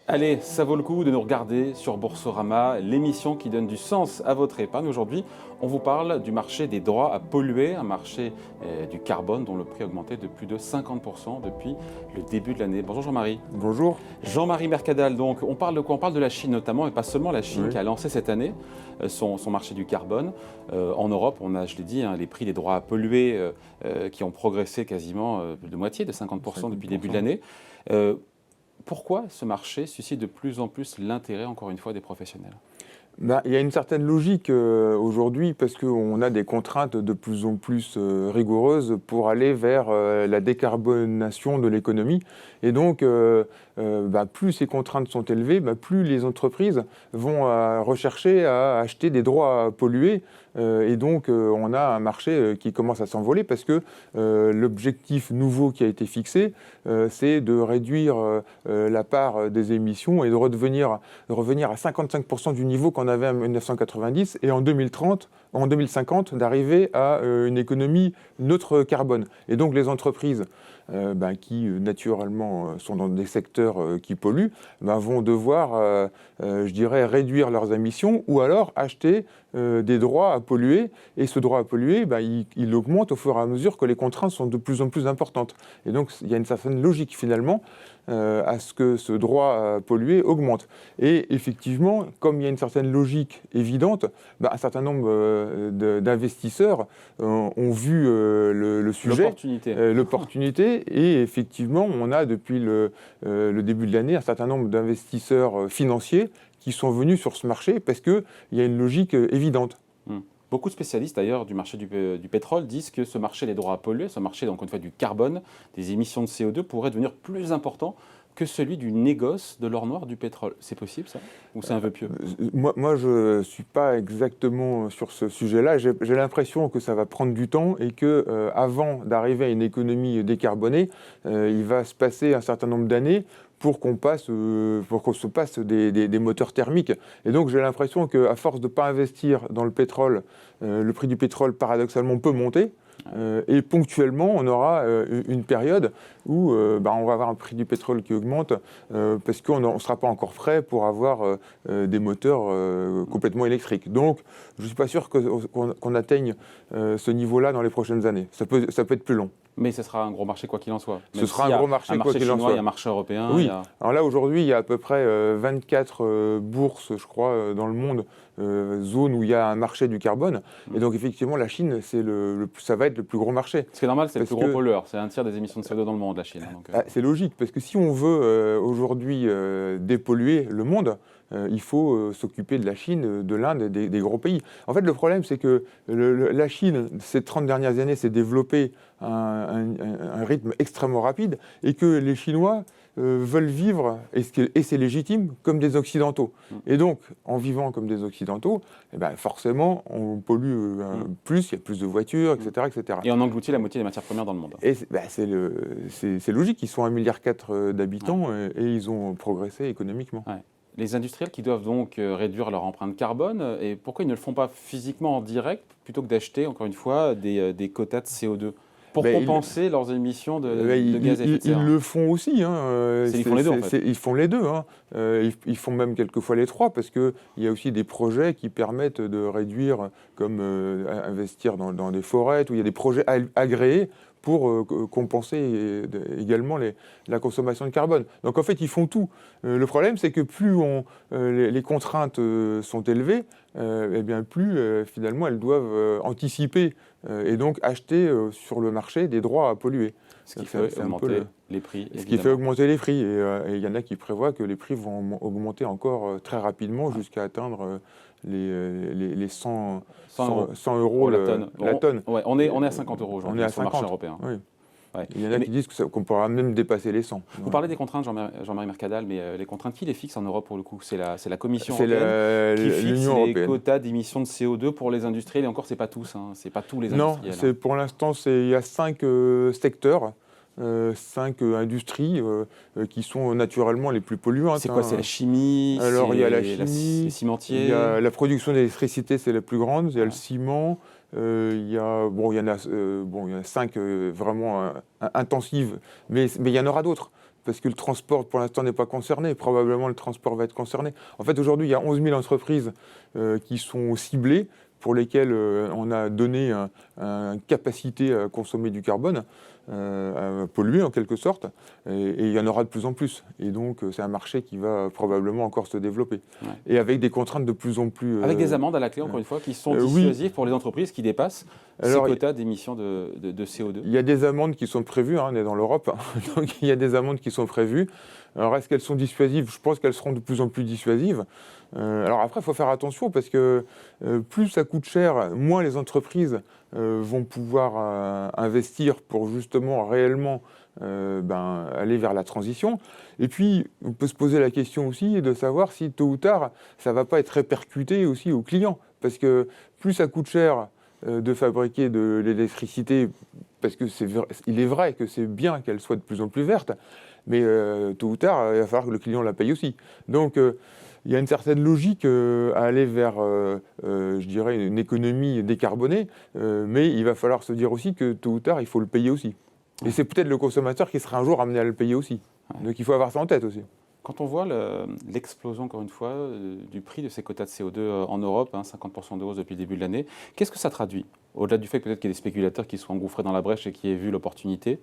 Allez, ça vaut le coup de nous regarder sur Boursorama, l'émission qui donne du sens à votre épargne. Aujourd'hui, on vous parle du marché des droits à polluer, un marché du carbone dont le prix a augmenté de plus de 50% depuis le début de l'année. Bonjour Jean-Marie. Bonjour. Jean-Marie Mercadal, donc on parle de quoi? On parle de la Chine notamment, mais pas seulement la Chine qui a lancé cette année son marché du carbone. En Europe, on a, je l'ai dit, les prix des droits à polluer qui ont progressé quasiment de moitié, de 50% depuis le début de l'année. Pourquoi ce marché suscite de plus en plus l'intérêt, encore une fois, des professionnels? Il y a une certaine logique aujourd'hui parce qu'on a des contraintes de plus en plus rigoureuses pour aller vers la décarbonation de l'économie. Et donc, plus ces contraintes sont élevées, plus les entreprises vont rechercher à acheter des droits à polluer. Et donc, on a un marché qui commence à s'envoler parce que l'objectif nouveau qui a été fixé, c'est de réduire la part des émissions et de revenir à 55% du niveau qu'on avait en 1990 et en 2050, d'arriver à une économie neutre carbone. Et donc, les entreprises qui naturellement sont dans des secteurs qui polluent, vont devoir, réduire leurs émissions ou alors acheter des droits à polluer. Et ce droit à polluer, il augmente au fur et à mesure que les contraintes sont de plus en plus importantes. Et donc, il y a une certaine logique finalement à ce que ce droit à polluer augmente. Et effectivement, comme il y a une certaine logique évidente, un certain nombre d'investisseurs ont vu le sujet, l'opportunité, et effectivement, on a depuis le début de l'année un certain nombre d'investisseurs financiers qui sont venus sur ce marché parce qu'il y a une logique évidente. Beaucoup de spécialistes d'ailleurs du marché du pétrole disent que ce marché des droits à polluer, ce marché encore une fois du carbone, des émissions de CO2 pourrait devenir plus important que celui du négoce de l'or noir du pétrole. C'est possible ça? Ou c'est un vœu pieux? Moi, je ne suis pas exactement sur ce sujet-là. J'ai l'impression que ça va prendre du temps et que avant d'arriver à une économie décarbonée, il va se passer un certain nombre d'années pour qu'on se passe des moteurs thermiques. Et donc j'ai l'impression qu'à force de ne pas investir dans le pétrole, le prix du pétrole paradoxalement peut monter. Et ponctuellement, on aura une période où on va avoir un prix du pétrole qui augmente parce qu'on ne sera pas encore prêt pour avoir des moteurs complètement électriques. Donc, je ne suis pas sûr qu'on atteigne ce niveau-là dans les prochaines années. Ça peut être plus long. Mais ce sera un gros marché quoi qu'il en soit. Ce sera un gros marché quoi qu'il en soit. Il y a un marché européen. Oui. Alors là, aujourd'hui, il y a à peu près 24 bourses, je crois, dans le monde, zones où il y a un marché du carbone. Et donc, effectivement, la Chine, ça va être le plus gros marché. Ce qui est normal, c'est le plus gros pollueur. C'est un tiers des émissions de CO2 dans le monde, la Chine. C'est logique, parce que si on veut aujourd'hui dépolluer le monde, il faut s'occuper de la Chine, de l'Inde, des gros pays. En fait, le problème, c'est que la Chine, ces 30 dernières années, s'est développée à un rythme extrêmement rapide et que les Chinois veulent vivre, et c'est légitime, comme des Occidentaux. Et donc, en vivant comme des Occidentaux, forcément, on pollue plus, il y a plus de voitures, etc., etc. Et on engloutit la moitié des matières premières dans le monde. Et c'est logique, ils sont 1,4 milliard d'habitants et ils ont progressé économiquement. Ouais. Les industriels qui doivent donc réduire leur empreinte carbone, et pourquoi ils ne le font pas physiquement en direct plutôt que d'acheter, encore une fois, des quotas de CO2 pour compenser leurs émissions de gaz à effet de serre? Ils le font aussi. Ils font les deux, en fait. Ils font les deux. Ils font même quelquefois les trois, parce qu'il y a aussi des projets qui permettent de réduire, comme investir dans des forêts, où il y a des projets agréés pour compenser également la consommation de carbone. Donc en fait, ils font tout. Le problème, c'est que plus les contraintes sont élevées, plus finalement elles doivent anticiper et donc acheter sur le marché des droits à polluer. Ce qui fait augmenter les prix. Évidemment. Ce qui fait augmenter les prix. Et il y en a qui prévoient que les prix vont augmenter encore très rapidement jusqu'à atteindre les 100 euros la tonne. On est à 50 euros aujourd'hui sur le marché européen. Oui. Ouais. Il y en a qui disent qu'on pourra même dépasser les 100. Vous parlez des contraintes, Jean-Marie Mercadal, mais les contraintes, qui les fixe en Europe pour le coup? C'est la Commission européenne qui fixe les quotas d'émissions de CO2 pour les industriels. Et encore, ce n'est pas tous, c'est pas tous les industriels. Non, pour l'instant, il y a 5 secteurs. 5 industries qui sont naturellement les plus polluantes. C'est quoi? C'est la chimie? Alors il y a la chimie, les cimentiers. Il y a la production d'électricité, c'est la plus grande. Il y a le ciment. Il y en a 5 vraiment intensives, mais il y en aura d'autres. parce que le transport, pour l'instant, n'est pas concerné. Probablement, le transport va être concerné. En fait, aujourd'hui, il y a 11 000 entreprises qui sont ciblées, pour lesquelles on a donné une capacité à consommer du carbone, à polluer en quelque sorte, et il y en aura de plus en plus. Et donc c'est un marché qui va probablement encore se développer. Ouais. Et avec des contraintes de plus en plus... Avec des amendes à la clé, encore une fois, qui sont dissuasives pour les entreprises qui dépassent ces quotas d'émissions de CO2. Il y a des amendes qui sont prévues, on est dans l'Europe, donc il y a des amendes qui sont prévues. Alors est-ce qu'elles sont dissuasives? Je pense qu'elles seront de plus en plus dissuasives. Alors après, il faut faire attention parce que plus ça coûte cher, moins les entreprises vont pouvoir investir pour justement réellement aller vers la transition. Et puis, on peut se poser la question aussi de savoir si tôt ou tard, ça ne va pas être répercuté aussi aux clients. Parce que plus ça coûte cher de fabriquer de l'électricité, parce que il est vrai que c'est bien qu'elle soit de plus en plus verte, mais tôt ou tard, il va falloir que le client la paye aussi. Donc, il y a une certaine logique à aller vers, je dirais, une économie décarbonée, mais il va falloir se dire aussi que tôt ou tard, il faut le payer aussi. Et c'est peut-être le consommateur qui sera un jour amené à le payer aussi. Ouais. Donc il faut avoir ça en tête aussi. Quand on voit l'explosion, encore une fois, du prix de ces quotas de CO2 en Europe, 50% de hausse depuis le début de l'année, qu'est-ce que ça traduit? Au-delà du fait peut-être qu'il y a des spéculateurs qui sont engouffrés dans la brèche et qui aient vu l'opportunité,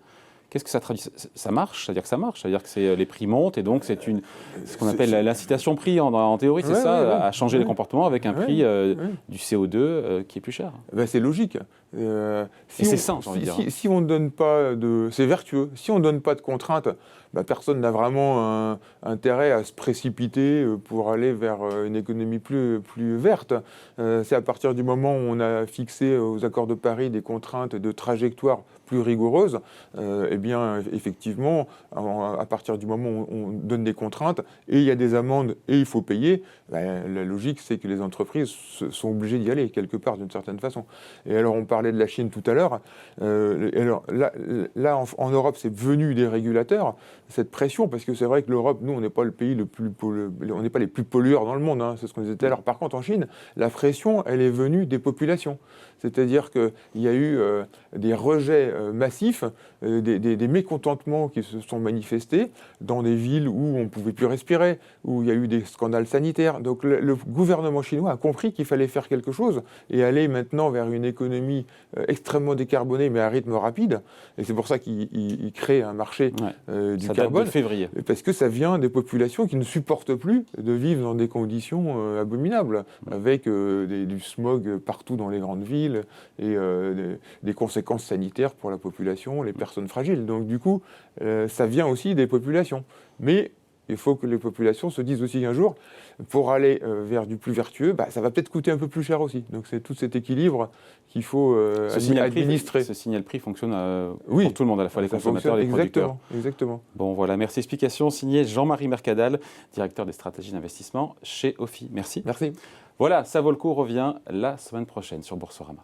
qu'est-ce que ça traduit? Ça marche? C'est-à-dire que ça marche? C'est-à-dire que les prix montent et donc c'est ce qu'on appelle l'incitation prix en théorie, c'est à changer les comportements avec un prix du CO2 qui est plus cher. C'est logique. Et c'est sain, j'ai envie de dire. Si on ne donne pas c'est vertueux. Si on ne donne pas de contraintes, personne n'a vraiment intérêt à se précipiter pour aller vers une économie plus verte. C'est à partir du moment où on a fixé aux accords de Paris des contraintes de trajectoire plus rigoureuses, eh bien, effectivement, à partir du moment où on donne des contraintes et il y a des amendes et il faut payer, la logique, c'est que les entreprises sont obligées d'y aller quelque part d'une certaine façon. Et alors, on parlait de la Chine tout à l'heure. Alors là, en Europe, c'est venu des régulateurs, cette pression, parce que c'est vrai que l'Europe, nous, on n'est pas le pays on n'est pas les plus pollueurs dans le monde, c'est ce qu'on disait tout à l'heure. Par contre, en Chine, la pression, elle est venue des populations. C'est-à-dire qu'il y a eu des rejets massifs, des mécontentements qui se sont manifestés dans des villes où on ne pouvait plus respirer, où il y a eu des scandales sanitaires. Donc le gouvernement chinois a compris qu'il fallait faire quelque chose et aller maintenant vers une économie extrêmement décarbonée, mais à rythme rapide. Et c'est pour ça qu'il crée un marché du ça carbone. Date de février. Parce que ça vient des populations qui ne supportent plus de vivre dans des conditions abominables, avec du smog partout dans les grandes villes et des conséquences sanitaires pour la population, les personnes fragiles. Donc du coup, ça vient aussi des populations. Mais il faut que les populations se disent aussi un jour, pour aller vers du plus vertueux, ça va peut-être coûter un peu plus cher aussi. Donc c'est tout cet équilibre qu'il faut administrer. Ce signal prix fonctionne pour tout le monde, à la fois les consommateurs et les producteurs. Exactement. Bon voilà, merci. Explication signée Jean-Marie Mercadal, directeur des stratégies d'investissement chez Ophi. Merci. Merci. Voilà, ça vaut le coup, revient la semaine prochaine sur Boursorama.